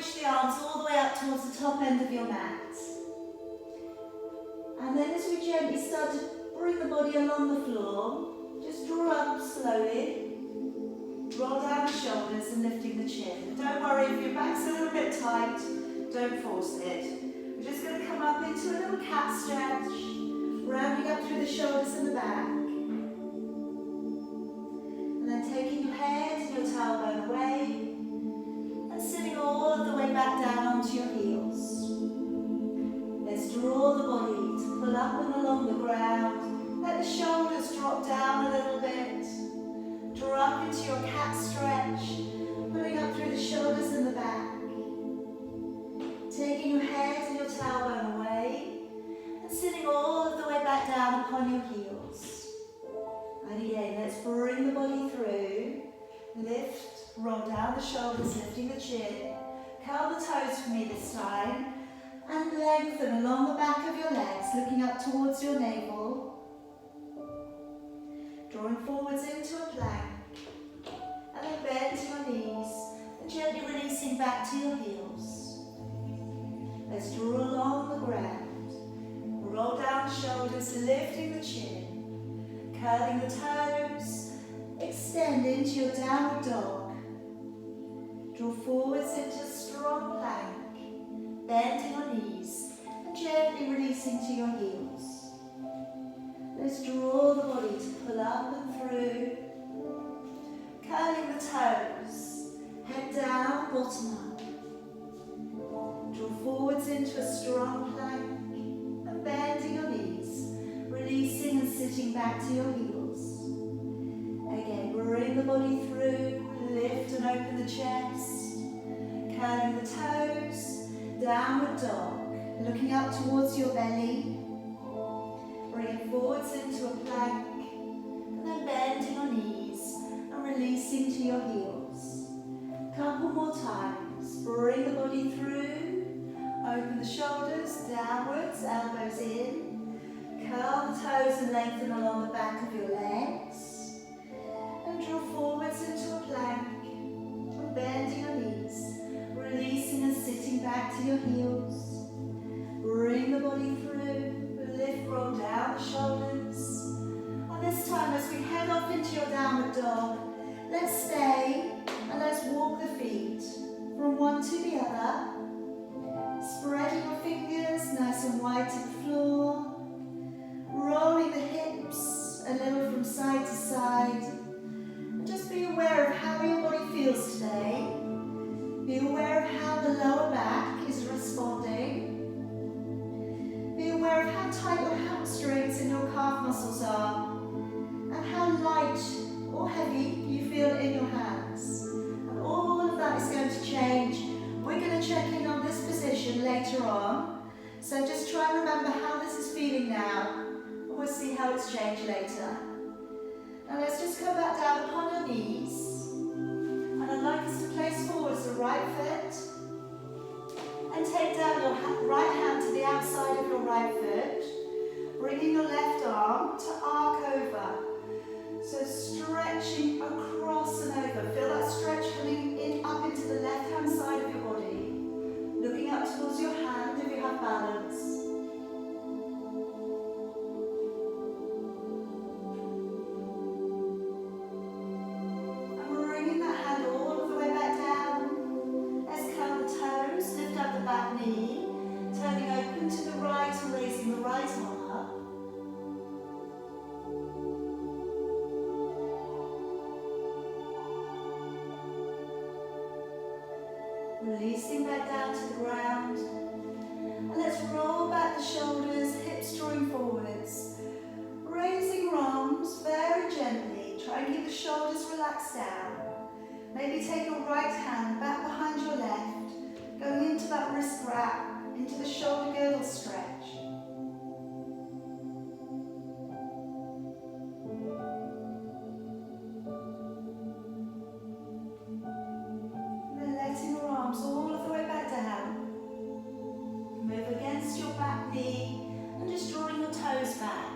reach the arms all the way up towards the top end of your mat. And then as we gently start to bring the body along the floor, just draw up slowly. Roll down the shoulders and lifting the chin. And don't worry if your back's a little bit tight, don't force it. We're just going to come up into a little cat stretch, rounding up through the shoulders and the back. And then taking your head and your tailbone away, and sitting all of the way back down onto your heels. Let's draw the body to pull up and along the ground. Let the shoulders drop down a little bit. Draw up into your cat stretch, pulling up through the shoulders and the back. Taking your head and your tailbone away, and sitting all of the way back down upon your heels. And again, let's bring the body through. Lift, roll down the shoulders, lifting the chin. Curl the toes for me this time. And lengthen along the back of your legs, looking up towards your navel. Drawing forwards into a plank. And then bend to your knees, and gently releasing back to your heels. Let's draw along the ground. Roll down the shoulders, lifting the chin. Curling the toes. Extend into your downward dog. Draw forwards into a strong plank. Bend your knees and gently releasing to your heels. Let's draw the body to pull up and through. Curling the toes. Head down, bottom up. Draw forwards into a strong plank and bending your knees, releasing and sitting back to your heels. Again, bring the body through, lift and open the chest, curling the toes, downward dog, looking up towards your belly, bringing forwards into a plank, and then bending your knees and releasing to your heels. Couple more times, bring the body through, open the shoulders, downwards, elbows in, curl the toes and lengthen along the back of your legs, and draw forwards into a plank, and bending your knees, releasing and sitting back to your heels. Bring the body through, lift, roll down the shoulders. And this time as we head off into your downward dog, let's stay and let's walk the feet from one to the other. Spreading your fingers nice and wide to the floor. Rolling the hips a little from side to side. And just be aware of how your body feels today. Be aware of how the lower back is responding. Be aware of how tight your hamstrings and your calf muscles are. And how light or heavy you feel in your hands. And all of that is going to change. We're going to check in on this position later on. So just try and remember how this is feeling now. And we'll see how it's changed later. Now let's just come back down upon your knees. And I'd like us to place forwards the right foot. And take down your right hand to the outside of your right foot. Bringing your left arm to arc over. So stretching across and over. Feel that stretch coming in up into the left hand side of your body. Looking up towards your hand if you have balance. And bringing that hand all of the way back down. Let's curl the toes, lift up the back knee. Turning open to the right and raising the right arm up. Releasing back down to the ground. And let's roll back the shoulders, hips drawing forwards. Raising your arms very gently. Try and keep the shoulders relaxed down. Maybe take your right hand back behind your left, going into that wrist wrap, into the shoulder girdle stretch. All of the way back down. Move against your back knee and just drawing your toes back.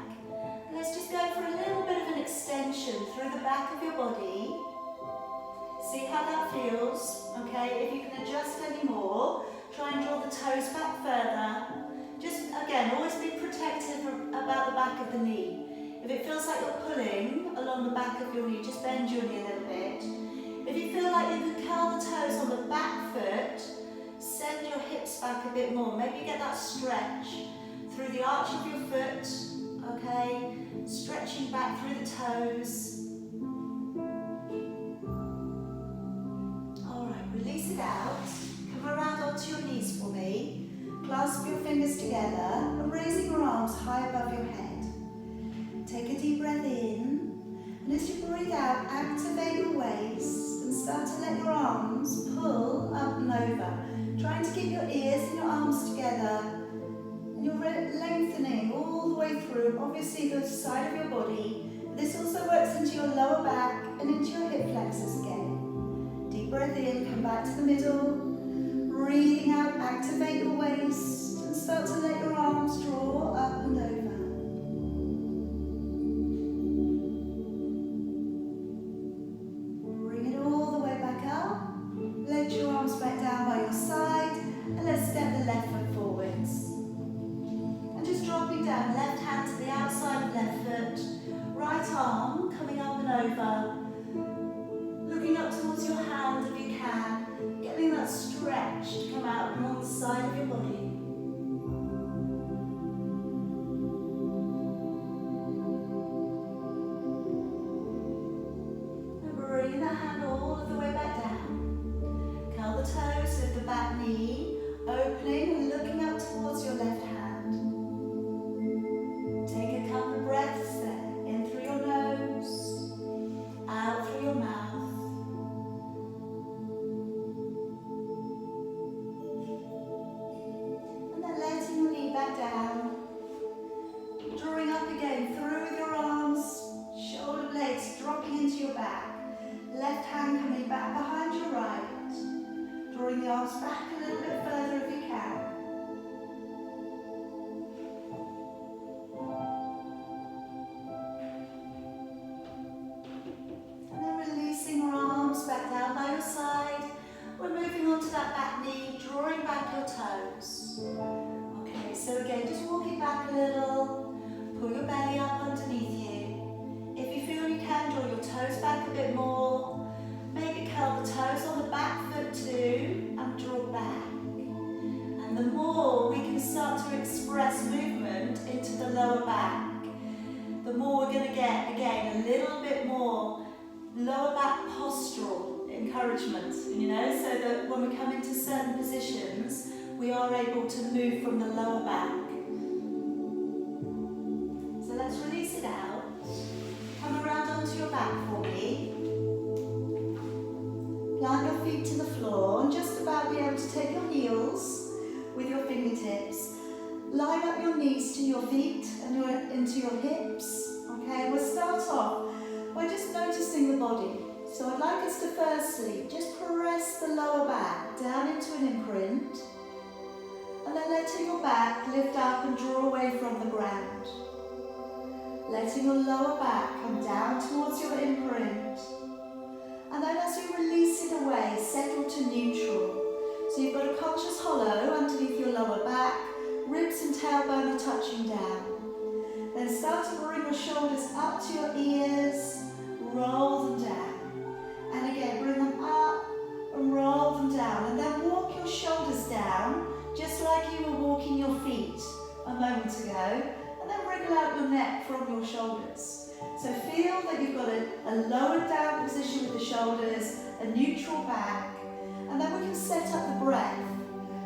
And let's just go for a little bit of an extension through the back of your body. See how that feels, okay? If you can adjust any more, try and draw the toes back further. Just, again, always be protective about the back of the knee. If it feels like you're pulling along the back of your knee, just bend your knee a little bit. If you feel like you can curl the toes on the back foot, send your hips back a bit more. Maybe get that stretch through the arch of your foot, okay? Stretching back through the toes. Alright, release it out. Come around onto your knees for me. Clasp your fingers together and raising your arms high above your head. Take a deep breath in, and as you breathe out, activate your waist and start to let your arms pull up and over. Trying to keep your ears and your arms together, and you're lengthening all the way through, obviously the side of your body. This also works into your lower back and into your hip flexors again. Deep breath in, come back to the middle. Breathing out, activate your waist and start to let your arms draw up and over. Bring it all the way back up. Let your arms back down by your side and let's step the left foot forwards. And just dropping down, left hand to the outside of left foot, right arm coming up and over. Looking up towards your hand if you can. Getting that stretch to come out along the side of your body. And bring that hand all of the way back down. Curl the toes with the back knee, opening and looking up towards your left hand. Take a couple of breaths there, in through your nose, out through your mouth. Down, drawing up again through with your arms, shoulder blades dropping into your back, left hand coming back behind your right, drawing the arms back a little bit further if you can. And then releasing your arms back down by your side. We're moving on to that back knee, drawing back your toes. So again, just walking back a little, pull your belly up underneath you. If you feel you can, draw your toes back a bit more. Maybe curl the toes on the back foot too, and draw back. And the more we can start to express movement into the lower back, the more we're going to get, again, a little bit more lower back postural encouragement, you know, so that when we come into certain positions, we are able to move from the lower back. So let's release it out. Come around onto your back for me. Plant your feet to the floor and just about be able to take your heels with your fingertips. Line up your knees to your feet and into your hips. Okay, we'll start off by just noticing the body. So I'd like us to firstly just press the lower back down into an imprint. And then letting your back lift up and draw away from the ground. Letting your lower back come down towards your imprint. And then as you release it away, settle to neutral. So you've got a conscious hollow underneath your lower back, ribs and tailbone are touching down. Then start to bring your shoulders up to your ears, roll them down. And again, bring them up and roll them down. And then walk your shoulders down, just like you were walking your feet a moment ago, and then wriggle out your neck from your shoulders. So feel that you've got a lowered down position with the shoulders, a neutral back, and then we can set up the breath.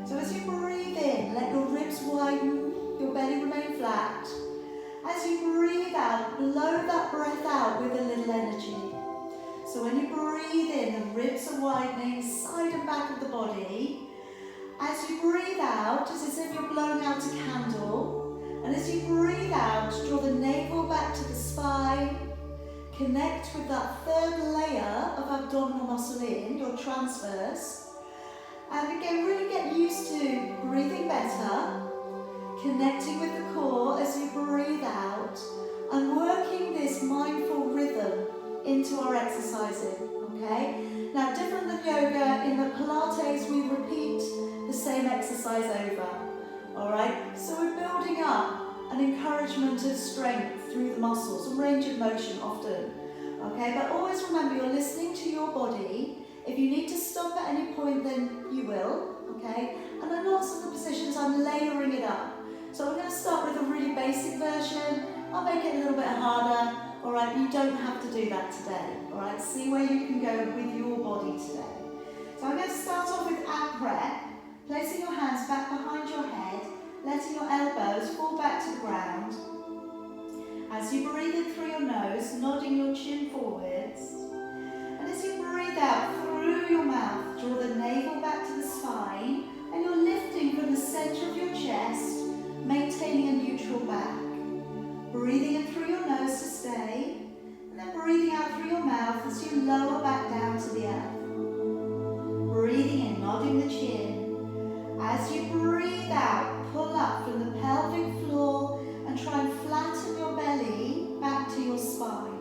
So as you breathe in, let your ribs widen, your belly remain flat. As you breathe out, blow that breath out with a little energy. So when you breathe in, the ribs are widening, side and back of the body. As you breathe out, it's as if you're blowing out a candle. And as you breathe out, draw the navel back to the spine. Connect with that third layer of abdominal muscle in, your transverse. And again, really get used to breathing better, connecting with the core as you breathe out, and working this mindful rhythm into our exercising, okay? Now, different than yoga, in the Pilates we repeat the same exercise over. Alright, so we're building up an encouragement of strength through the muscles and range of motion often. Okay, but always remember you're listening to your body. If you need to stop at any point, then you will. Okay, and in lots of the positions I'm layering it up. So we're going to start with a really basic version. I'll make it a little bit harder. Alright, you don't have to do that today. Alright, see where you can go with your body today. So I'm going to start off with ab prep, placing your hands back behind your head, letting your elbows fall back to the ground. As you breathe in through your nose, nodding your chin forwards. And as you breathe out through your mouth, draw the navel back to the spine, and you're lifting from the center of your chest, maintaining a neutral back. Breathing in through your nose to stay, and then breathing out through your mouth as you lower back down to the earth. Breathing in, nodding the chin. As you breathe out, pull up from the pelvic floor and try and flatten your belly back to your spine.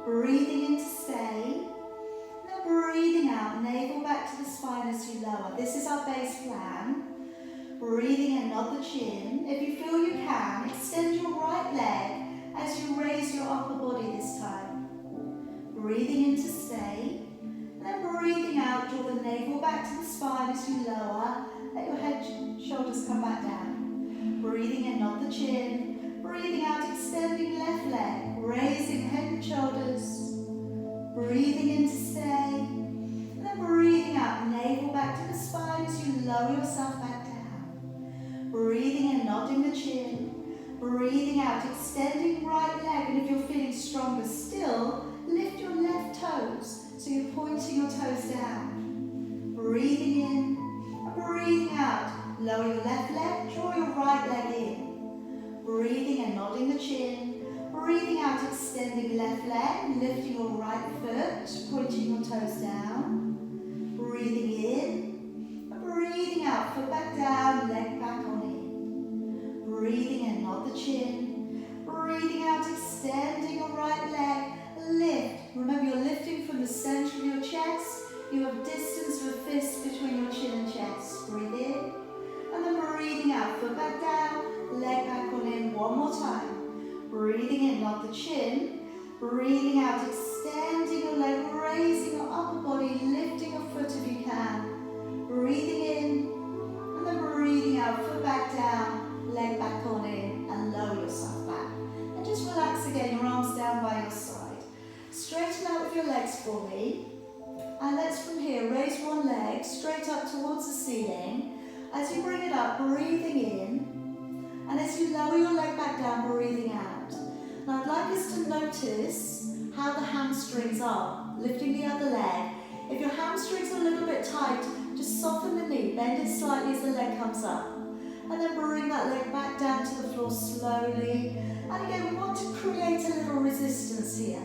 Breathing in to stay, and then breathing out, navel back to the spine as you lower. This is our base plan. Breathing in, nod the chin. If you feel you can, extend your right leg as you raise your upper body this time. Breathing in to stay, and then breathing out, draw the navel back to the spine as you lower. Let your head, shoulders come back down. Breathing in, nod the chin. Breathing out, extending left leg, raising head and shoulders. Breathing in to stay, and then breathing out, navel back to the spine as you lower yourself back down. Breathing in, nodding the chin. Breathing out, extending right leg, and if you're feeling stronger still, lift your left toes, so you're pointing your toes down. Breathing in, and breathing out, lower your left leg, draw your right leg in. Breathing and nodding the chin. Breathing out, extending left leg, lifting your right foot, pointing your toes down. Breathing in, and breathing out, foot back down, leg back on in. Breathing in, nod the chin. Breathing out, extending your right leg, lift. Remember, you're lifting from the center of your chest. You have distance of a fist between your chin and chest. Breathe in, and then breathing out, foot back down, leg back on in. One more time. Breathing in, nod the chin. Breathing out, extending your leg, raising your upper body, lifting your foot if you can. Breathing in, and then breathing out, foot back down, leg back on in, and lower yourself back. And just relax again, your arms down by your side. Straighten out with your legs for me. And let's from here, raise one leg straight up towards the ceiling. As you bring it up, breathing in. And as you lower your leg back down, breathing out. Now I'd like us to notice how the hamstrings are, lifting the other leg. If your hamstrings are a little bit tight, just soften the knee, bend it slightly as the leg comes up. And then bring that leg back down to the floor slowly. And again, we want to create a little resistance here.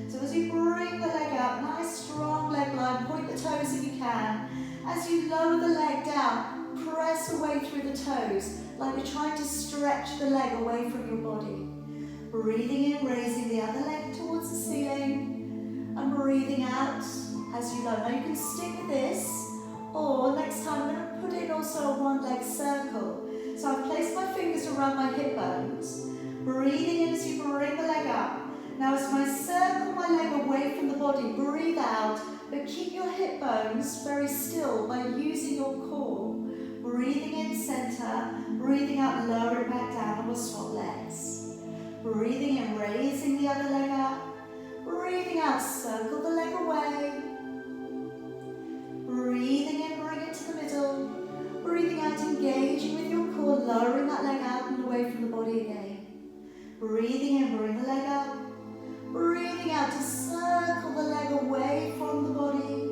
So as you bring the leg up, nice strong leg line, point the toes if you can. As you lower the leg down, press away through the toes, like you're trying to stretch the leg away from your body. Breathing in, raising the other leg towards the ceiling, and breathing out as you lower. Now you can stick with this, or next time I'm going to put in also a one leg circle. So I've placed my fingers around my hip bones, breathing in as you bring the leg up. Now as I circle my leg away from the body, breathe out, but keep your hip bones very still by using your core. Breathing in center, breathing out, lower it back down, and we'll swap legs. Breathing in, raising the other leg up. Breathing out, circle the leg away. Breathing in, bring it to the middle. Breathing out, engaging with your core, lowering that leg out and away from the body again. Breathing in, bring the leg up. Breathing out to circle the leg away from the body.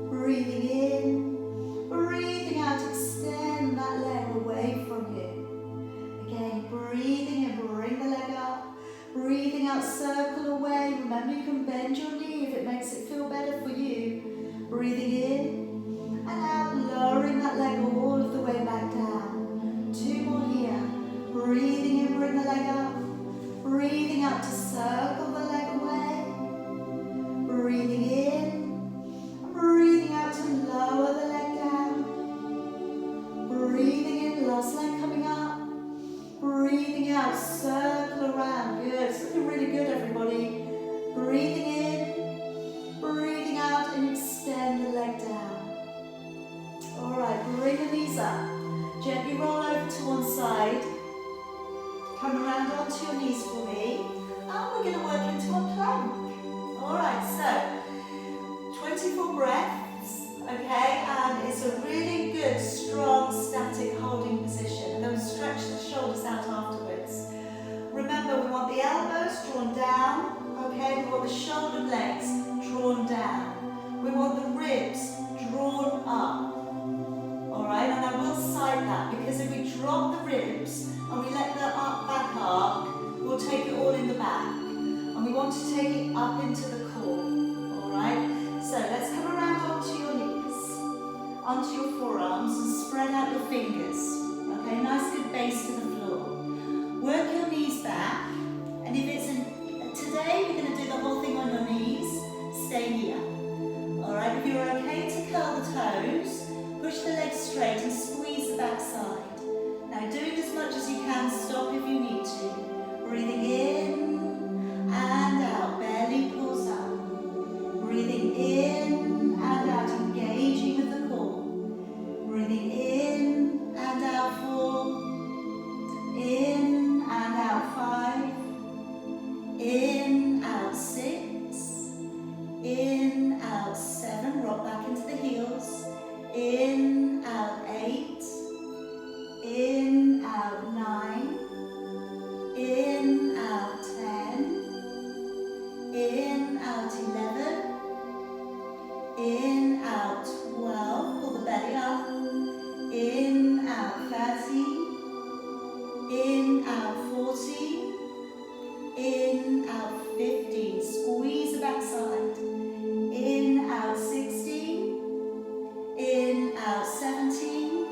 Breathing in, breathing out, extend that leg away from you. Again, breathing in, bring the leg up. Breathing out, circle away. Remember, you can bend your knee if it makes it feel better for you. Breathing in and out, lowering that leg all of the way back down. Two more here. Breathing in, bring the leg up. Breathing out to circle the leg away. Breathing in Last leg coming up. Breathing out, circle around. Good, it's looking really good, everybody. Breathing in, breathing out, and extend the leg down. All right, bring the knees up. Gently roll over to one side. Come around onto your knees for me. And we're going to work into a plank. All right, so 24 breaths, okay? And it's a really good, strong, static holding position. And then stretch the shoulders out afterwards. Remember, we want the elbows drawn down, okay? We want the shoulder blades drawn down. We want the ribs drawn up. All right, and I will cite that because if we drop the ribs and we let the back arc, we'll take it all in the back. And we want to take it up into the core. All right, so let's come around onto your knees, onto your forearms, and spread out your fingers. Okay, nice good base to the floor. Work your knees back, and if it's today you're going to do the whole thing on your knees, stay here. All right, if you're okay to curl the toes, push the legs straight and squeeze the back side. Now doing as much as you can, stop if you need to. Breathing in and out, belly pulls up. Breathing in and out, engaging with the core. Breathing in and out, 4. In and out, 5. In, out, 6. In, out, 7. Rock back into the heels. In, out, 8. In, out, 9. In, out, 10. In, out, 11. In, out, 12. Pull the belly up. In, out, 13. In, out, 14. In, out, 15. Squeeze the back side. In, out, 16. In, out, 17.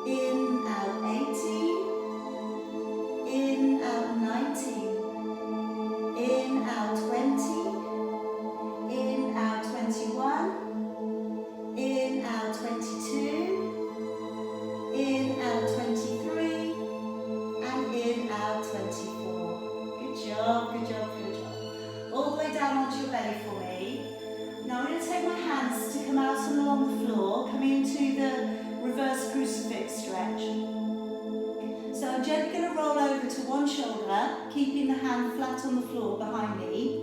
In, out, 18. In, out, 19. In, out, 20. In, out, 21. In, out, 22. In, out, 23. And in, out, 24. Good job, good job, good job. All the way down onto your belly for me. Now I'm going to take my hands to come out and along the floor, coming into the reverse crucifix stretch. So I'm gently going to roll over to one shoulder, keeping the hand flat on the floor behind me.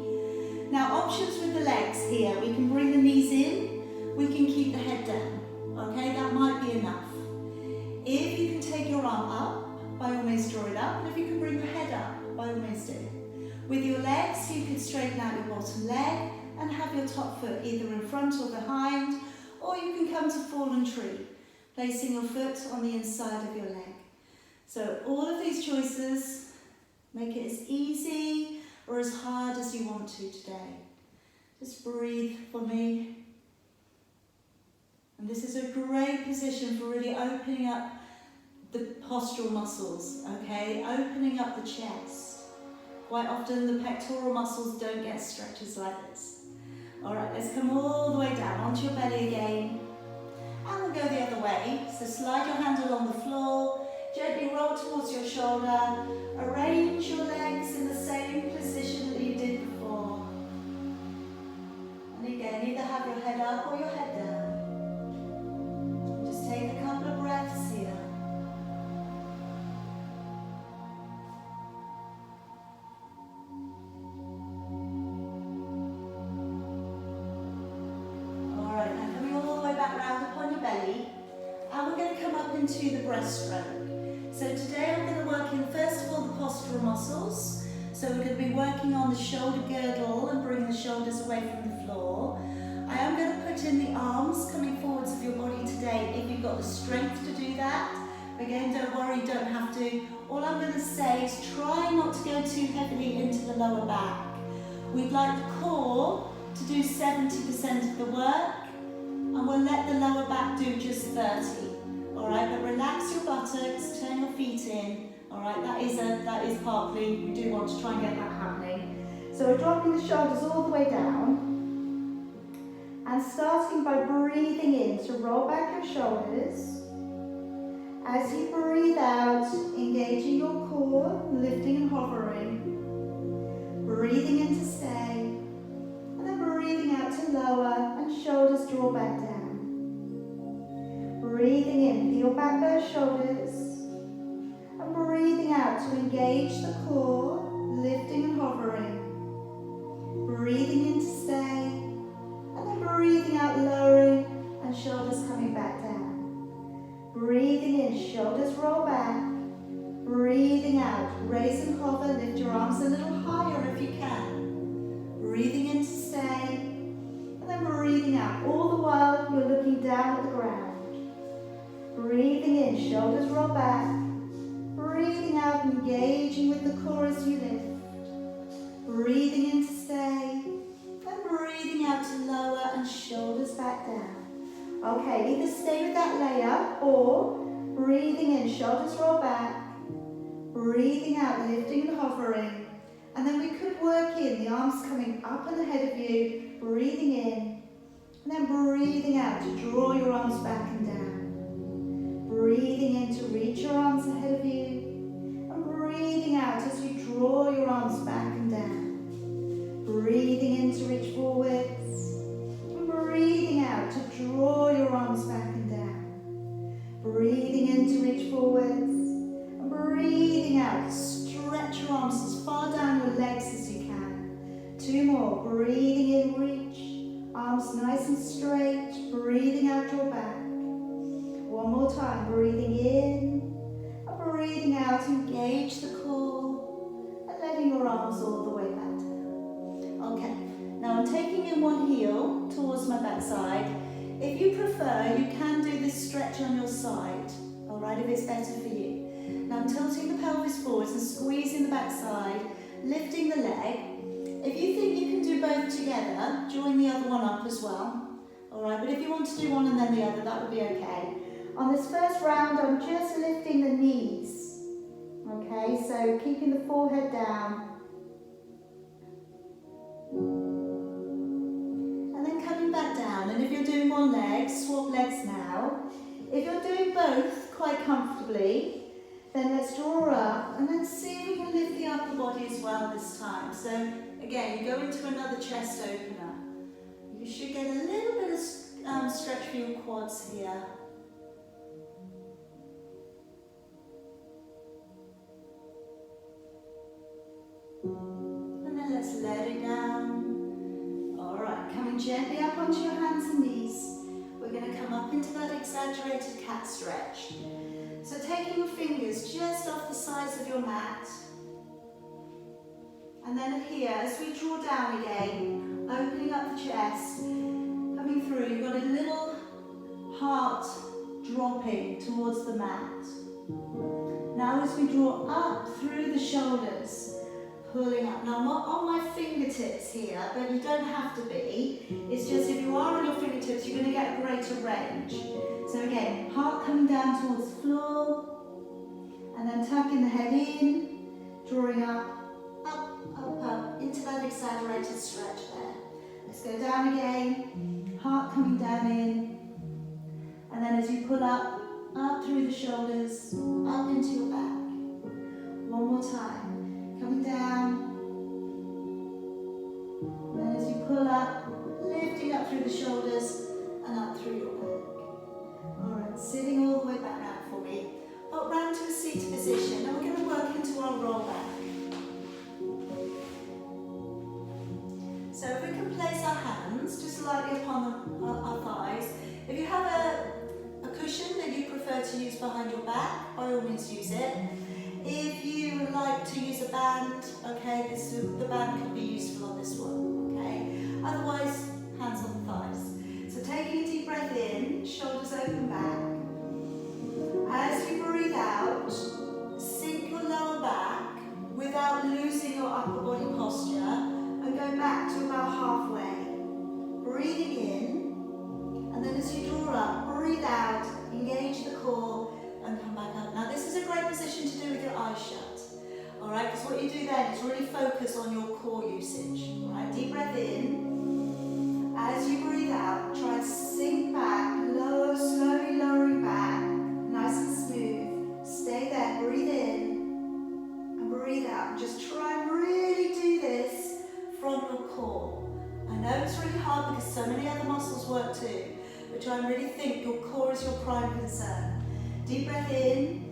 Now options with the legs here, we can bring the knees in, we can keep the head down, okay, that might be enough. If you can take your arm up, by all means draw it up, and if you can bring your head up, by all means do. With your legs, you can straighten out your bottom leg and have your top foot either in front or behind, or you can come to fallen tree, placing your foot on the inside of your leg. So all of these choices, make it as easy or as hard as you want to today. Just breathe for me. And this is a great position for really opening up the postural muscles, okay? Opening up the chest. Quite often the pectoral muscles don't get stretches like this. All right, let's come all the way down onto your belly again. And we'll go the other way. So slide your hand along the floor, gently roll towards your shoulder, arrange your legs in the same position that you did before. And again, either have your head up or your head down. Just take a couple of breaths here. Into the breaststroke. So today I'm going to work in first of all the postural muscles. So we're going to be working on the shoulder girdle and bring the shoulders away from the floor. I am going to put in the arms coming forwards of your body today if you've got the strength to do that. Again, don't worry, you don't have to. All I'm going to say is try not to go too heavily into the lower back. We'd like the core to do 70% of the work, and we'll let the lower back do just 30. All right, but relax your buttocks, turn your feet in. All right, that is partly, we do want to try and get that happening. So we're dropping the shoulders all the way down and starting by breathing in. So roll back your shoulders As you breathe out, engaging your core, lifting and hovering. Breathing in to stay. And then breathing out to lower and shoulders draw back down. Breathing in, peel back those shoulders. And breathing out to engage the core, lifting and hovering. Breathing in to stay. And then breathing out, lowering and shoulders coming back down. Breathing in, shoulders roll back. Breathing out, raise and hover, lift your arms a little higher if you can. Breathing in to stay. And then breathing out, all the while you're looking down at the ground. Breathing in, shoulders roll back. Breathing out, engaging with the core as you lift. Breathing in to stay. And breathing out to lower and shoulders back down. Okay, either stay with that layer or breathing in, shoulders roll back. Breathing out, lifting and hovering. And then we could work in the arms coming up and ahead of you. Breathing in. And then breathing out to draw your arms back and down. Breathing in to reach your arms ahead of you. And breathing out as you draw your arms back and down. Breathing in to reach forwards. And breathing out to draw your arms back and down. Breathing in to reach forwards. And breathing out, stretch your arms as far down your legs as you can. 2 more. Breathing in, reach. Arms nice and straight. Breathing out, draw back. 1 more time. Breathing in. And breathing out, engage the core. And letting your arms all the way back down. Okay. Now I'm taking in one heel towards my backside. If you prefer, you can do this stretch on your side. Alright, if it's better for you. Now I'm tilting the pelvis forwards and squeezing the backside, lifting the leg. If you think you can do both together, join the other one up as well. Alright, but if you want to do one and then the other, that would be okay. On this first round, I'm just lifting the knees. Okay, so keeping the forehead down. And then coming back down. And if you're doing one leg, swap legs now. If you're doing both quite comfortably, then let's draw up and then see if we can lift the upper body as well this time. So again, you go into another chest opener. You should get a little bit of stretch for your quads here. And then let's let it down. Alright, coming gently up onto your hands and knees. We're going to come up into that exaggerated cat stretch. So taking your fingers just off the sides of your mat. And then here, as we draw down again, opening up the chest, coming through, you've got a little heart dropping towards the mat. Now as we draw up through the shoulders, pulling up. Now I'm on my fingertips here, but you don't have to be. It's just if you are on your fingertips, you're going to get a greater range. So again, heart coming down towards the floor, and then tucking the head in, drawing up, into that exaggerated stretch there. Let's go down again, heart coming down in, and then as you pull up through the shoulders, up into your back. 1 more time, coming down, and then as you pull up, lifting up through the shoulders, and up through your back. Alright, sitting all the way back out for me. Pop round to a seated position, and we're going to work into our roll back. So if we can place our hands just lightly upon our thighs. If you have a cushion that you prefer to use behind your back, by all means use it. If you like to use a band, okay, the band could be useful on this one, okay? Otherwise, hands on the thighs. So taking a deep breath in, shoulders open back. As you breathe out, sink your lower back without losing your upper body posture and go back to about halfway. Breathing in, and then as you draw up, breathe out, engage the core and come back up. Now this is a great position to do with your eyes shut. Alright, because what you do then is really focus on your core usage. Alright, deep breath in. As you breathe out, try and sink back, slowly lowering back, nice and smooth. work too, but try and really think your core is your prime concern. Deep breath in,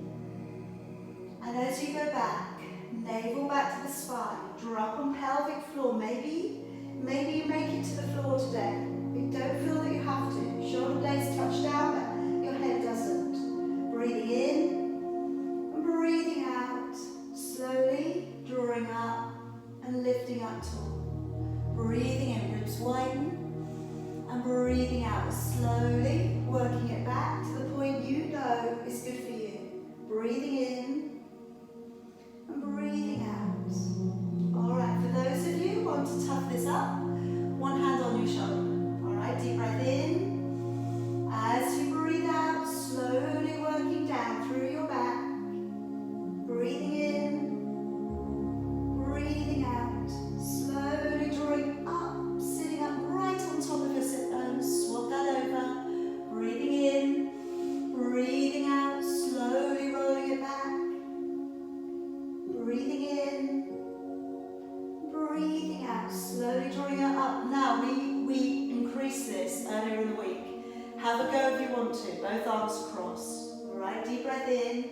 and as you go back, navel back to the spine, drop on pelvic floor. Maybe you make it to the floor today, but don't feel that you have to. Shoulder blades touch down, but your head doesn't. Breathing in and breathing out, slowly drawing up and lifting up tall. Breathing in, ribs widen, and breathing out, slowly working it back to the point you know is good for you. Breathing in and breathing out. Alright, for those of you who want to tough this up, one hand on your shoulder. Alright, deep breath in. As you breathe out, slowly working down through your back. Breathing in, breathing out, slowly drawing up, sitting up right on top of your sit bones. Swap that over. Breathing in, breathing out, slowly rolling it back. Breathing in, breathing out, slowly drawing it up. Now we increase this earlier in the week. Have a go if you want to, both arms across. Alright, deep breath in.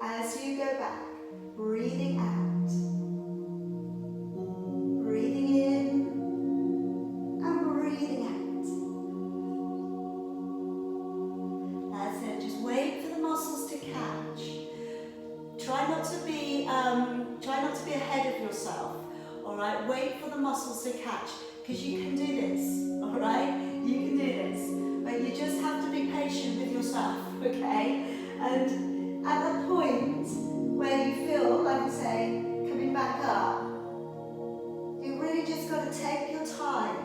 As you go back, breathing out. Breathing in and breathing out. That's it, just wait for the muscles to catch. Try not to be ahead of yourself. Alright, wait for the muscles to catch, because you can do this. Alright, you can do this. But you just have to be patient with yourself, okay? And at that point where you feel, like I say, coming back up, you really just got to take your time.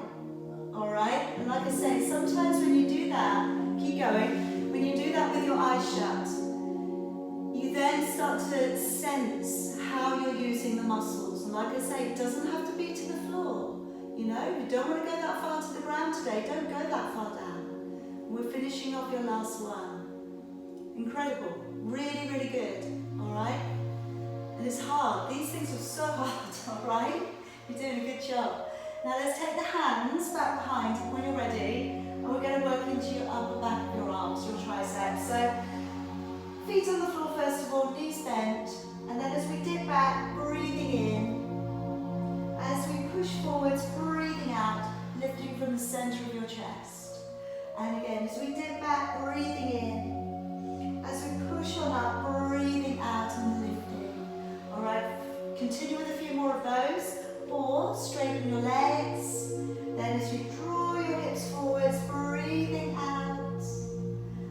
Alright? And like I say, sometimes when you do that, keep going, when you do that with your eyes shut, you then start to sense how you're using the muscles. And like I say, it doesn't have to be to the floor. You know, if you don't want to go that far to the ground today, don't go that far down. We're finishing off your last one. Incredible. Really, really good. Alright? And it's hard. These things are so hard, alright? You're doing a good job. Now let's take the hands back behind when you're ready. And we're going to work into your upper back of your arms, your triceps. So, feet on the floor first of all, knees bent. And then as we dip back, breathing in. As we push forwards, breathing out, lifting from the center of your chest. And again, as we dip back, breathing in. As we push on up, breathing out and lifting. Alright, continue with a few more of those. Or straighten your legs. Then as you draw your hips forwards, breathing out.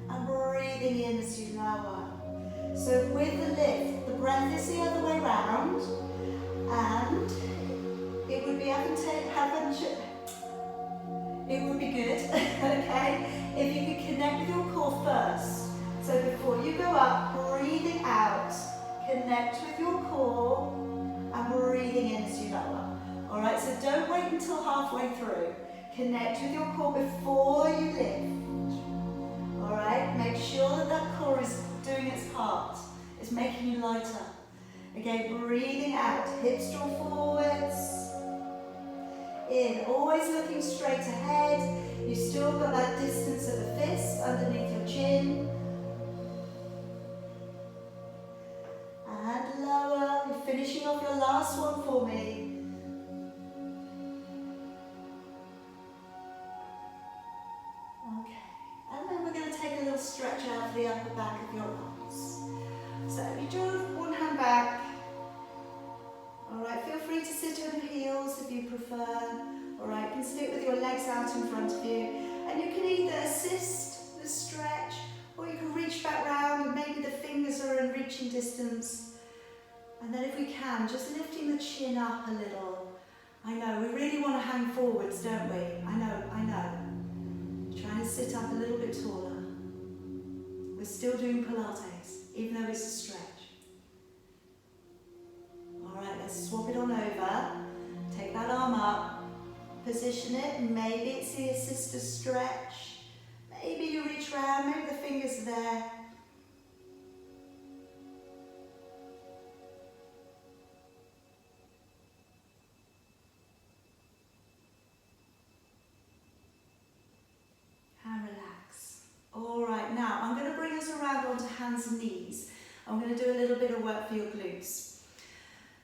And breathing in as you lower. So with the lift, the breath is the other way round. And it would be it would be good, okay, if you could connect with your core first. So before you go up, breathing out, connect with your core and breathing in as you lower. Alright, so don't wait until halfway through. Connect with your core before you lift. Alright, make sure that that core is doing its part. It's making you lighter. Again, breathing out, hips draw forwards. In, always looking straight ahead. You've still got that distance of the fist underneath your chin. And lower. You're finishing off your last one for me. Okay. And then we're going to take a little stretch out of the upper back of your arms. So you draw one hand back. Alright, feel free to sit on your heels if you prefer. Alright, you can sit with your legs out in front of you. And you can either assist the stretch, or you can reach back round and maybe the fingers are in reaching distance. And then if we can, just lifting the chin up a little. I know, we really want to hang forwards, don't we? I know. Trying to sit up a little bit taller. We're still doing Pilates, even though it's a stretch. Alright, let's swap it on over. Take that arm up, position it, maybe it's the assisted stretch. Maybe you reach round, maybe the fingers are there. toes around onto hands and knees. I'm going to do a little bit of work for your glutes.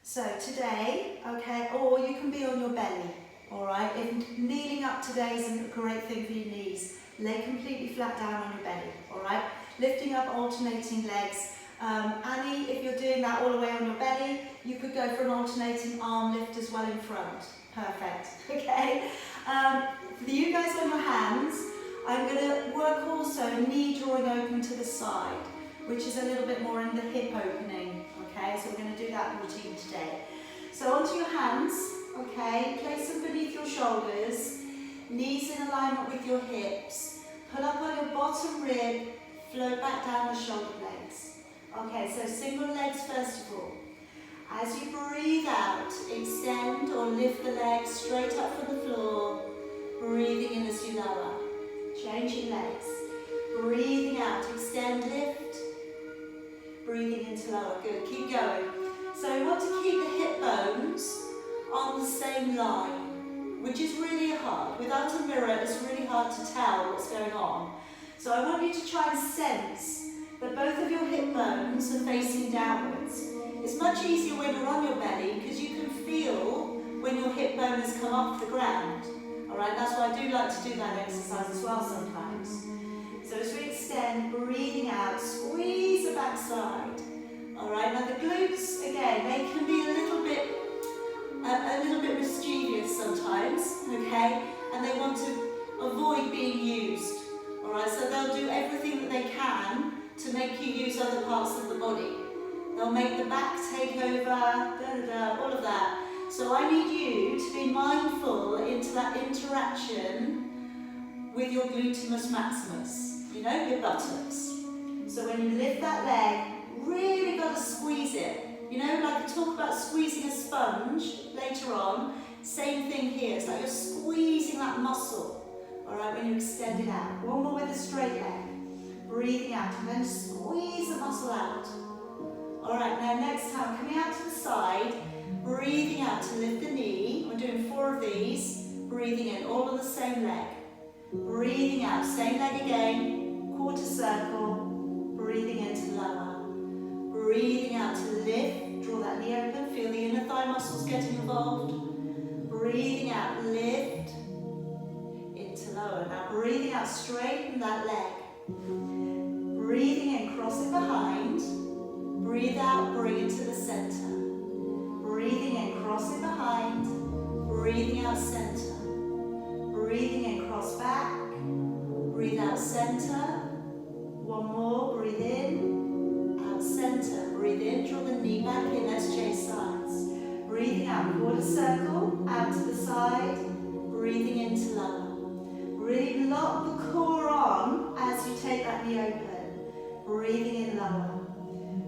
So today, okay, or you can be on your belly, all right? If kneeling up today is a great thing for your knees, lay completely flat down on your belly, all right? Lifting up, alternating legs. Annie, if you're doing that all the way on your belly, you could go for an alternating arm lift as well in front. Perfect, okay? For you guys on your hands, I'm going to work also knee drawing open to the side, which is a little bit more in the hip opening, okay? So we're going to do that routine today. So onto your hands, okay? Place them beneath your shoulders, knees in alignment with your hips. Pull up on your bottom rib, float back down the shoulder blades. Okay, so single legs first of all. As you breathe out, extend or lift the legs straight up from the floor. Breathing in as you lower. Changing legs. Breathing out, extend, lift. Breathing into lower. Good, keep going. So we want to keep the hip bones on the same line, which is really hard. Without a mirror, it's really hard to tell what's going on. So I want you to try and sense that both of your hip bones are facing downwards. It's much easier when you're on your belly because you can feel when your hip bone has come off the ground. Alright, that's why I do like to do that exercise as well sometimes. So as we extend, breathing out, squeeze the back side. Alright, now the glutes, again, they can be a little bit mischievous sometimes, okay? And they want to avoid being used. Alright, so they'll do everything that they can to make you use other parts of the body. They'll make the back take over, all of that. So I need you to be mindful into that interaction with your gluteus maximus, you know, your buttocks. So when you lift that leg, really got to squeeze it. You know, like I talk about squeezing a sponge later on, same thing here. It's like you're squeezing that muscle, all right, when you extend it out. One more with a straight leg. Breathing out and then squeeze the muscle out. All right, now next time, coming out to the side, breathing out to lift the knee. We're doing 4 of these. Breathing in, all on the same leg. Breathing out, same leg again, quarter circle. Breathing into lower. Breathing out to lift, draw that knee open, feel the inner thigh muscles getting involved. Breathing out, lift, into lower. Now breathing out, straighten that leg. Breathing in, cross it behind. Breathe out, bring it to the center. Breathing in, cross it behind. Breathing out, center. Breathing in, cross back. Breathe out, center. One more, breathe in, out, center. Breathe in, draw the knee back in, let's change sides. Breathing out, quarter circle, out to the side. Breathing into lower. Really lock the core on as you take that knee open. Breathing in lower.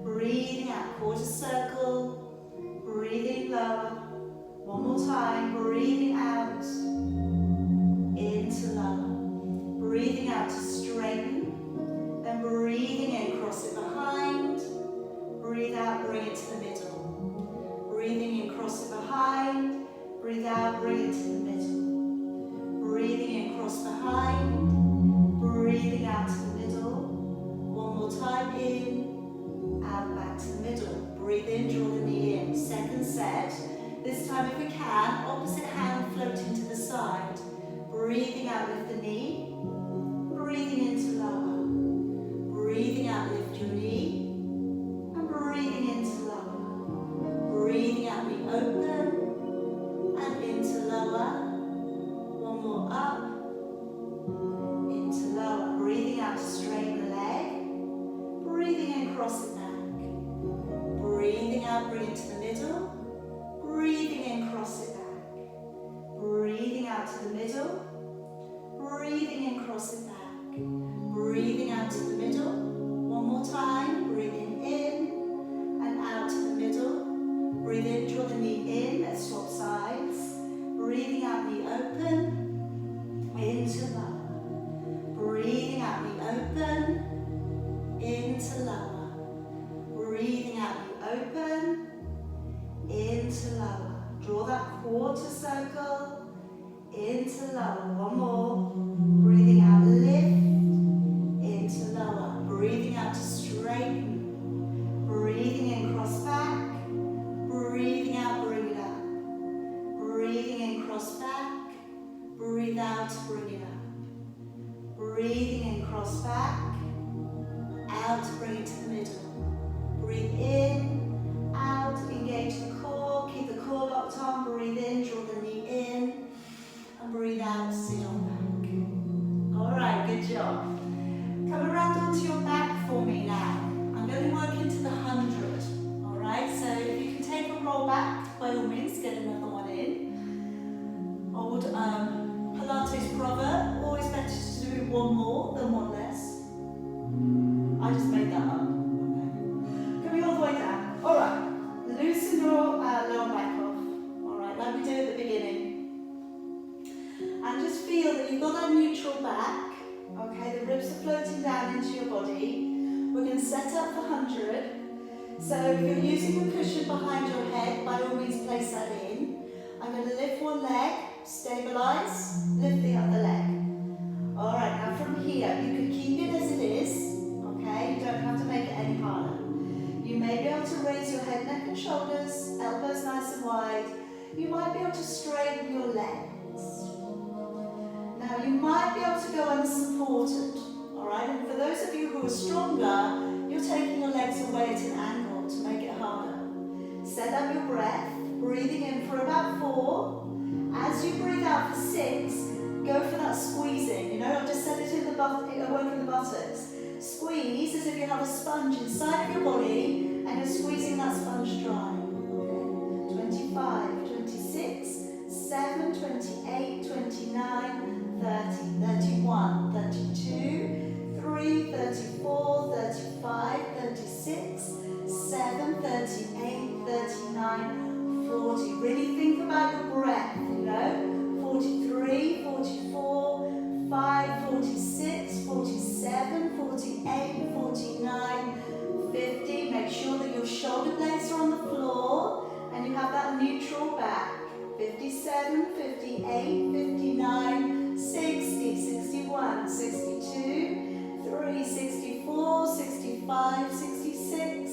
Breathing out, quarter circle. Breathing lower. One more time, breathing out. Into lower. Breathing out to straighten. Then breathing in, cross it behind. Breathe out, bring it to the middle. Breathing in, cross it behind. Breathe out, bring it to the middle. Breathing in, cross behind. Breathing out to the middle. One more time, in, out, back to the middle. Breathe in, draw the knee in. Second set. This time, if we can, opposite hand floating to the side. Breathing out, lift the knee. Breathing into lower. Breathing out, lift your knee. And breathing into lower. Breathing out, knee open. And into lower. One more up. Into lower. Breathing out to straighten the leg. Breathing in, cross it back. Breathing out, bring it to the middle. Breathing in, cross it back. Breathing out to the middle. Breathing in, cross it back. Breathing out to the middle. One more time. Breathing in and out to the middle. Breathe in, draw the knee in. Let's swap sides. Breathing out, knee open. Into lower. Breathing out, knee open. Into lower. Breathing out, knee open. Into lower. Draw that quarter circle. Into lower. One more. Breathing out, lift. Into lower. Breathing out out, bring it to the middle. Breathe in, out, engage the core, keep the core locked on, breathe in, draw the knee in, and breathe out, sit on back. Alright, good job. Come around onto your back for me now. I'm going to work into the 100. Alright, so if you can take a roll back, by all means, get another one in. Old Pilates proverb, always better to do one more than one less. I just made that up. Okay. Coming all the way down. Alright, loosen your lower back off. Alright, like we did at the beginning. And just feel that you've got that neutral back. Okay, the ribs are floating down into your body. We're going to set up for 100. So if you're using the cushion behind your head, by all means place that in. I'm going to lift one leg, stabilise, lift the other leg. Alright, now from here, you can keep it as it is. Okay, you don't have to make it any harder. You may be able to raise your head, neck and shoulders, elbows nice and wide. You might be able to straighten your legs. Now you might be able to go unsupported, alright? And for those of you who are stronger, you're taking your legs away at an angle to make it harder. Set up your breath, breathing in for about 4. As you breathe out for 6, go for that squeezing. You know, I just said it in the work in the buttocks. Squeeze as if you have a sponge inside of your body and you're squeezing that sponge dry. Okay. 25, 26, 7, 28, 29, 30, 31, 32, 3, 34, 35, 36, 7, 38, 39, 40. Really think about your breath, you know. 43, 44, 5, 46, 47, 48, 49, 50. Make sure that your shoulder blades are on the floor and you have that neutral back. 57, 58, 59, 60, 61, 62, 3, 64, 65, 66,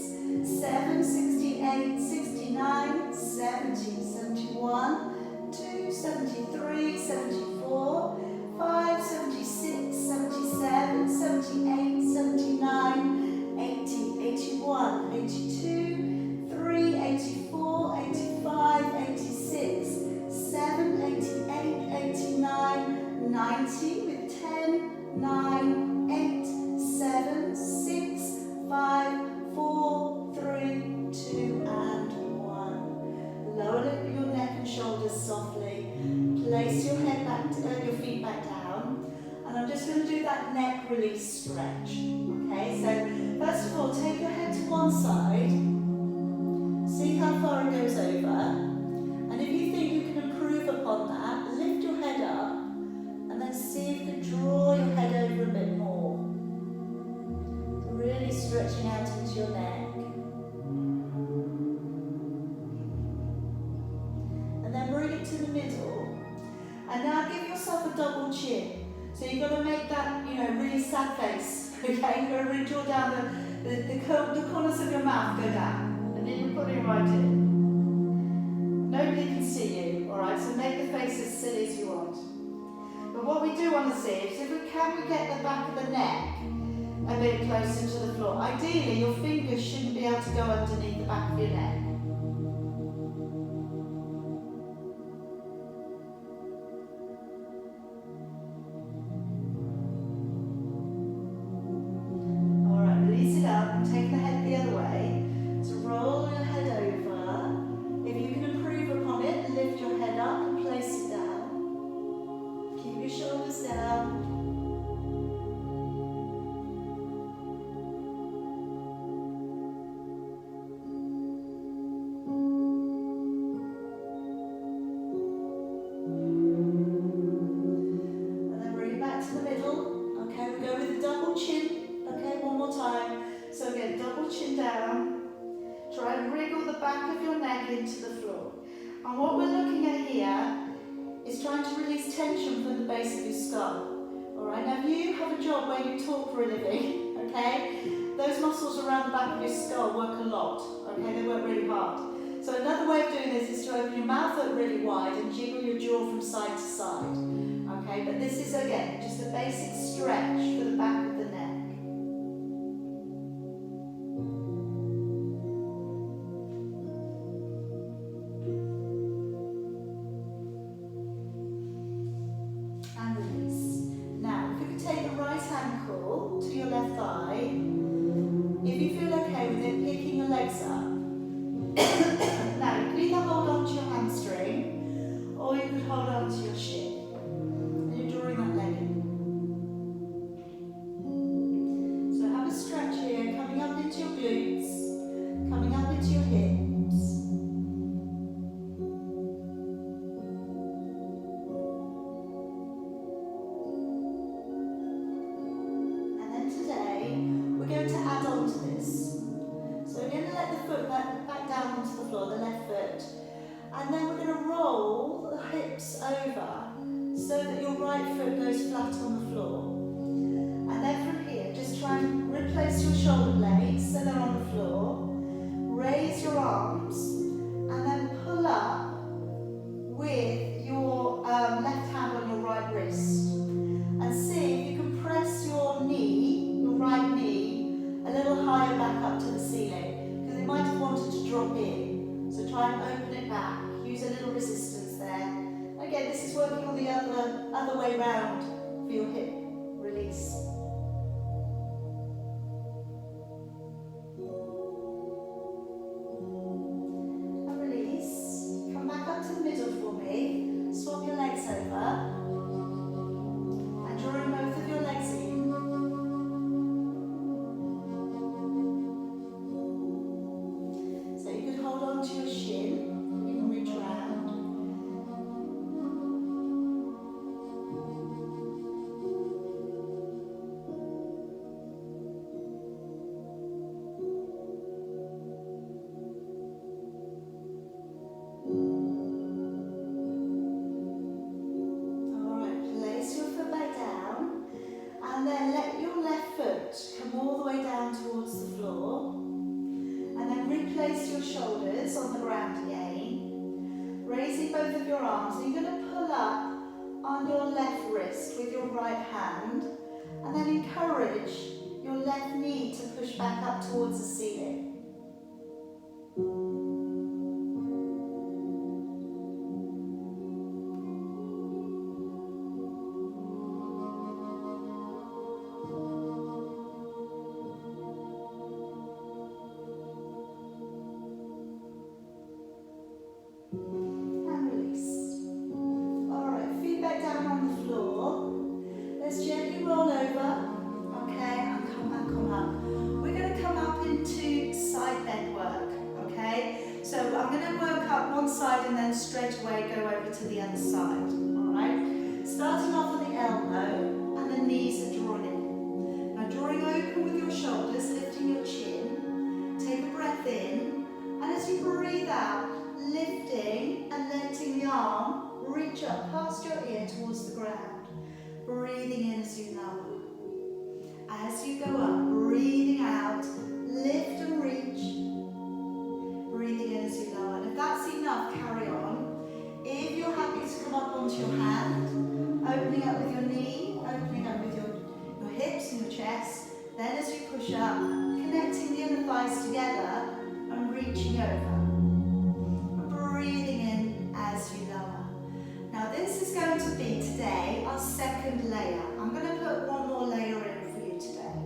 7, 68, 69, 70, 71, 2, 73, 74, 5, 76, 77, 78, 79, 80, 81, 82, 3, 84, 85, 86, 7, 88, 89, 90 with 10, 9, 8, 7, 6, 5, 4, 3, 2 and 1. Lower your neck and shoulders softly. Place your head back, your feet back down. And I'm just going to do that neck release stretch. Okay, so first of all, take your head to one side. See how far it goes over. And if you think you can improve upon that, lift your head up and then see if you can draw your head over a bit more. Really stretching out into your neck. And then bring it to the middle. And now give yourself a double chin. So you've got to make that, you know, really sad face. Okay, you've got to really draw down the corners of your mouth, go down. And then you're putting right in. Nobody can see you, alright, so make the face as silly as you want. But what we do want to see is if we get the back of the neck a bit closer to the floor. Ideally, your fingers shouldn't be able to go underneath the back of your neck. Alright, release it up and take the head the other way. So roll your head over. If you can improve upon it, lift your head up and place it down. Keep your shoulders down. And then bring it back to the middle. Okay, we go with a double chin. Okay, one more time. So again, double chin down. Try and wriggle the back of your neck into the floor. And what we're looking at here is trying to release tension from the base of your skull. Alright, now you have a job where you talk for a living, okay? Those muscles around the back of your skull work a lot, okay? They work really hard. So another way of doing this is to open your mouth up really wide and jiggle your jaw from side to side. Okay, but this is again just a basic stretch for the back of the neck. foot. And then we're going to roll the hips over so that your right foot goes flat on the floor. And then from here, just try and replace your shoulder blades so they're on the floor. Raise your arms and then pull up with your left hand on your right wrist. And see if you can press your knee, your right knee, a little higher back up to the ceiling, because it might have wanted to drop in. So try and open it back. Use a little resistance there. Again, this is working on the other way round for your hip release. And release. Come back up to the middle for me. Swap your legs over. Drawing both of your legs in. So you could hold on to your shin, you can reach around. And then let your left foot come all the way down towards the floor. And then replace your shoulders on the ground again. Raising both of your arms. And you're going to pull up on your left wrist with your right hand. And then encourage your left knee to push back up towards the ceiling. And then straight away go over to the other side, alright? Starting off with the elbow and the knees are drawn in. Now drawing open with your shoulders, lifting your chin, take a breath in, and as you breathe out, lifting and letting the arm reach up past your ear towards the ground. Breathing in as you lower. As you go up, breathing out, lift and reach. Breathing in as you lower. And if that's enough, carry on. If you're happy to come up onto your hand, opening up with your knee, opening up with your hips and your chest, then as you push up, connecting the inner thighs together and reaching over. Breathing in as you lower. Now this is going to be today our second layer. I'm going to put one more layer in for you today.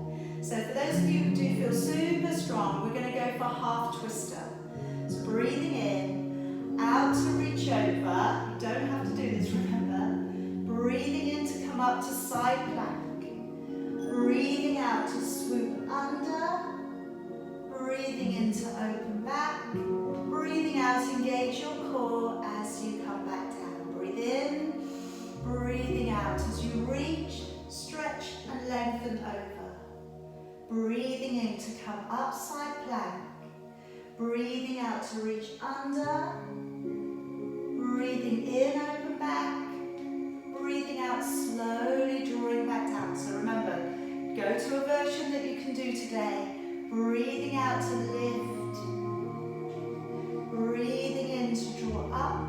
So for those of you who do feel super strong, we're going to go for half twister. So breathing in, out to reach over. You don't have to do this, remember. Breathing in to come up to side plank. Breathing out to swoop under. Breathing in to open back. Breathing out, engage your core as you come back down. Breathe in, breathing out as you reach, stretch and lengthen over. Breathing in to come up side plank. Breathing out to reach under, breathing in, open back, breathing out slowly, drawing back down. So remember, go to a version that you can do today. Breathing out to lift, breathing in to draw up,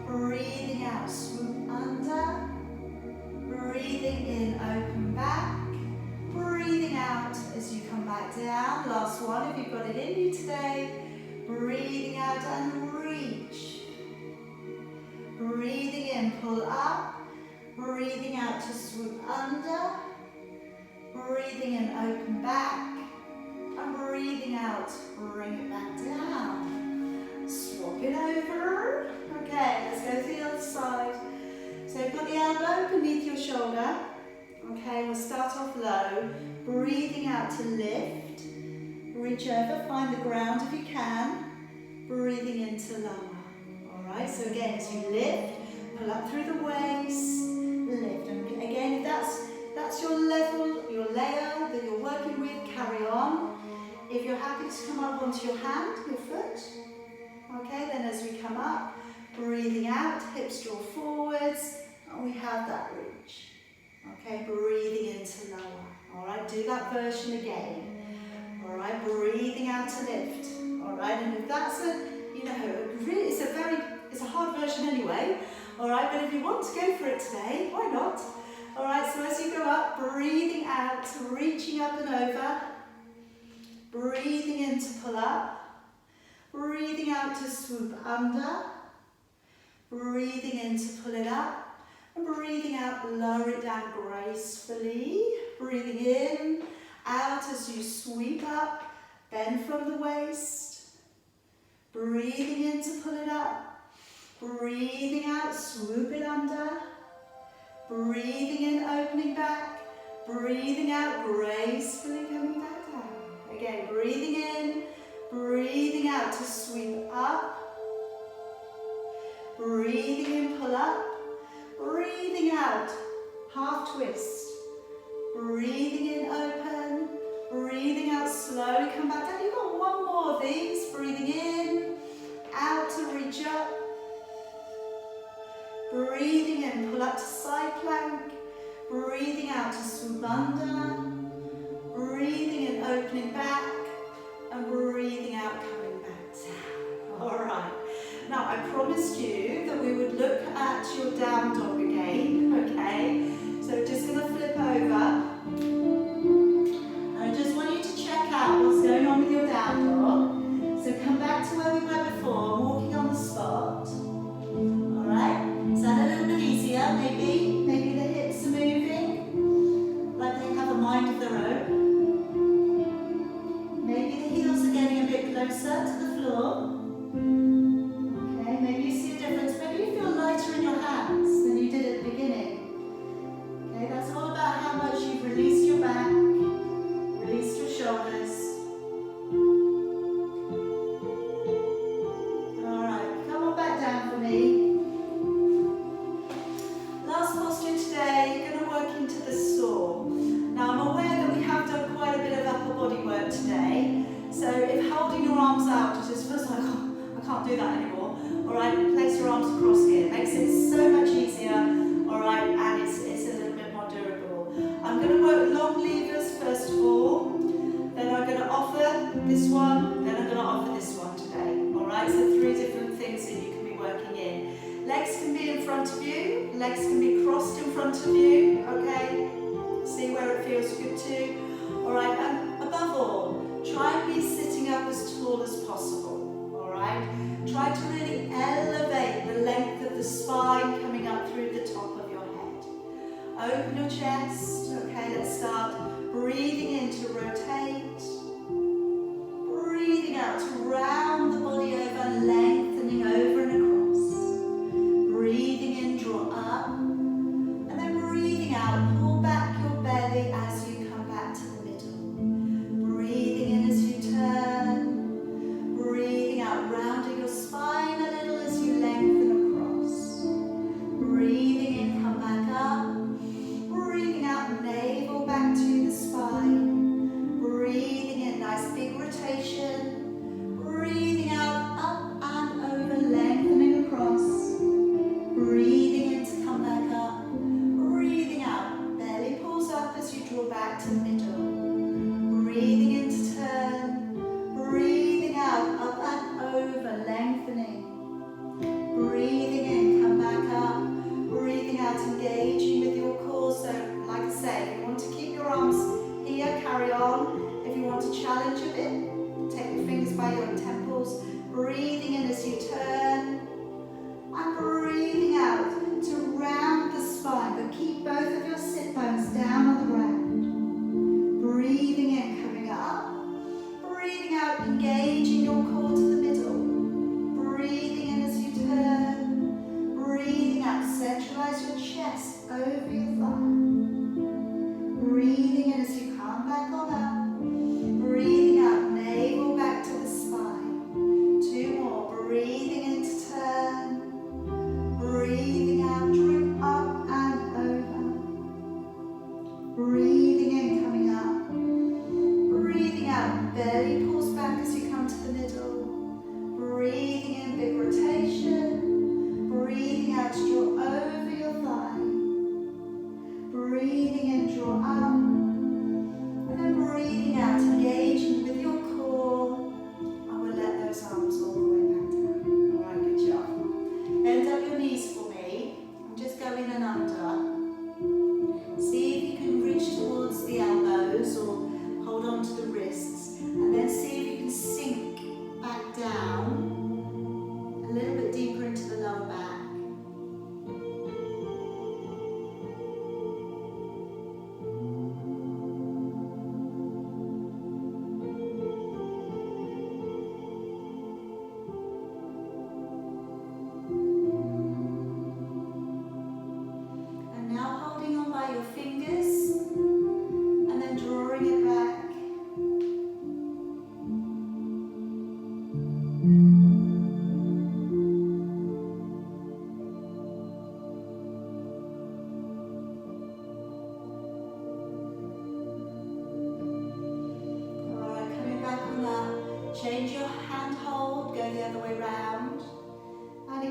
breathing out, swoop under, breathing in, open back, breathing out as you come back down. Last one, if you've got it in you today. Breathing out and reach. Breathing in, pull up. Breathing out to swoop under. Breathing in, open back. And breathing out, bring it back down. Swap it over. Okay, let's go to the other side. So put the elbow beneath your shoulder. Okay, we'll start off low, breathing out to lift, reach over, find the ground if you can, breathing in to lower. Alright, so again, as you lift, pull up through the waist, lift. And again, if that's your level, your layer that you're working with, carry on. If you're happy to come up onto your hand, your foot, Okay, then as we come up, breathing out, hips draw forwards, and we have that reach. Okay, breathing into lower. All right, do that version again. All right, breathing out to lift. All right, and if that's it's a hard version anyway. All right, but if you want to go for it today, why not? All right, so as you go up, breathing out, reaching up and over, breathing in to pull up, breathing out to swoop under, breathing in to pull it up, and breathing out, lower it down gracefully, breathing in, out as you sweep up, bend from the waist, breathing in to pull it up, breathing out, swoop it under, breathing in, opening back, breathing out, gracefully coming back down. Again, breathing in, breathing out to sweep up, breathing in, pull up, breathing out, half twist, breathing in, open, breathing out, slowly come back down. You've got one more of these, breathing in, out to reach up, breathing in, pull up to side plank, breathing out to swoop under, breathing in, opening back, and breathing out, coming back down. All right. Now, I promised you that we would look at your down dog again, okay? So just going to flip over. And I just want you to check out what's going on with your down dog. So come back to where we were before, walking on the spot. All right? Is that a little bit easier, maybe? Maybe the hips are moving, like they have a mind of their own. Maybe the heels are getting a bit closer to the floor. Okay, maybe you see a difference. Maybe you feel lighter in your hands than you did at the beginning. Okay, that's all about how much you've released your back, released your shoulders. All right, come on back down for me. Last posture today, you're going to work into the saw. Now I'm aware that we have done quite a bit of upper body work today, so if holding your arms out just feels like, oh, I can't do that anymore, alright, place your arms across here. It makes it so much easier, alright, and it's a little bit more durable. I'm going to work long levers first of all, then I'm going to offer this one, then I'm going to offer this one today, alright, so 3 different things that you can be working in. Legs can be in front of you, legs can be crossed in front of you, okay? See where it feels good to. Alright, and above all, try and be sitting up as tall as possible. Alright? Try to really elevate the length of the spine coming up through the top of your head. Open your chest. Okay, let's start. Breathing in to rotate. Breathing out to round the body over, lengthening over and across. Breathing in, draw up. And then breathing out, pull back your belly as you come back to the middle. Breathing in as you turn. Breathing out, rounding your spine a little as you lengthen across. Breathing in, come back up. Breathing out, navel back to the spine. Breathing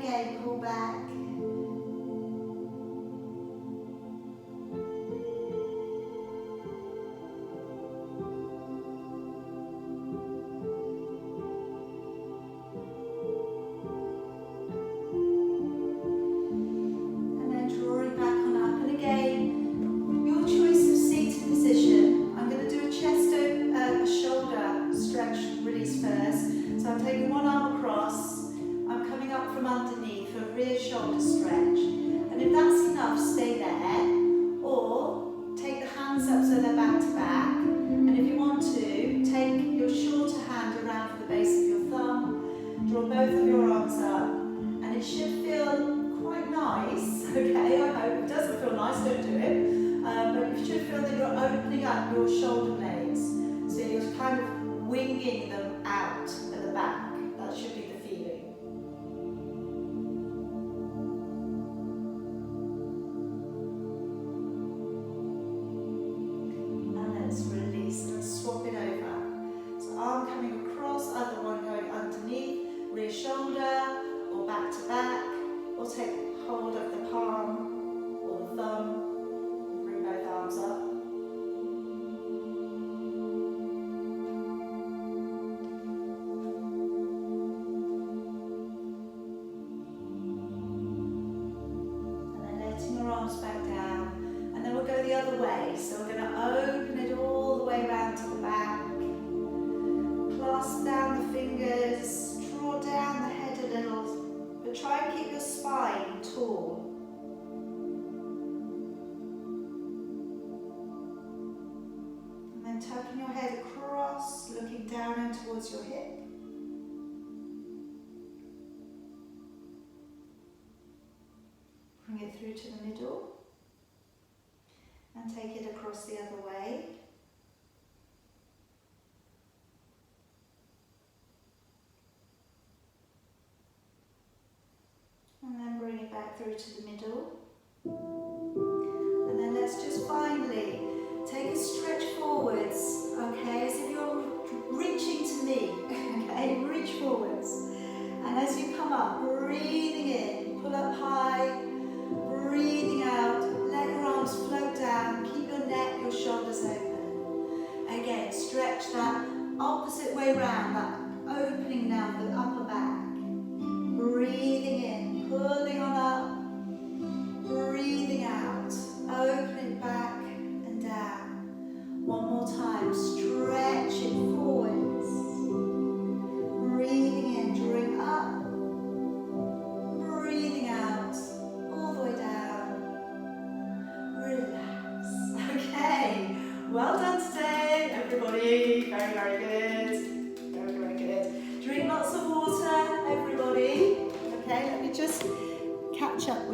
again, pull back. So I'm taking one arm across, I'm coming up from underneath for a rear shoulder stretch. And if that's enough, stay there. Or take the hands up so they're back to back. And if you want to, take your shorter hand around for the base of your thumb, draw both of your arms up, and it should feel quite nice, okay? I hope it doesn't feel nice, don't do it. But you should feel that you're opening up your shoulder blades. So you're kind of winging them out at the back. That should be the feeling. And let's release and swap it over. So arm coming across, other one going underneath, rear shoulder, or back to back, or take hold of the palm or the thumb, bring both arms up. Arms back down, and then we'll go the other way. So we're going to open it all the way around to the back, clasp down the fingers, draw down the head a little, but try and keep your spine tall. And then tucking your head across, looking down and towards your hip. Bring it through to the middle and take it across the other way. And then bring it back through to the middle. And then let's just finally take a stretch forwards, okay, as if you're reaching to me, okay, reach forwards. And as you come up, breathing in, pull up high, breathing out, let your arms float down, keep your neck, your shoulders open. Again, stretch that opposite way round, that opening down the upper back. Breathing in, pulling on up, breathing out, open it back and down. One more time, stretch it forwards. Breathing in, drawing up, breathing out, all the way down. Relax. Okay, well done today, everybody. Very, very good. Very, very good. Drink lots of water, everybody. Okay, let me just catch up with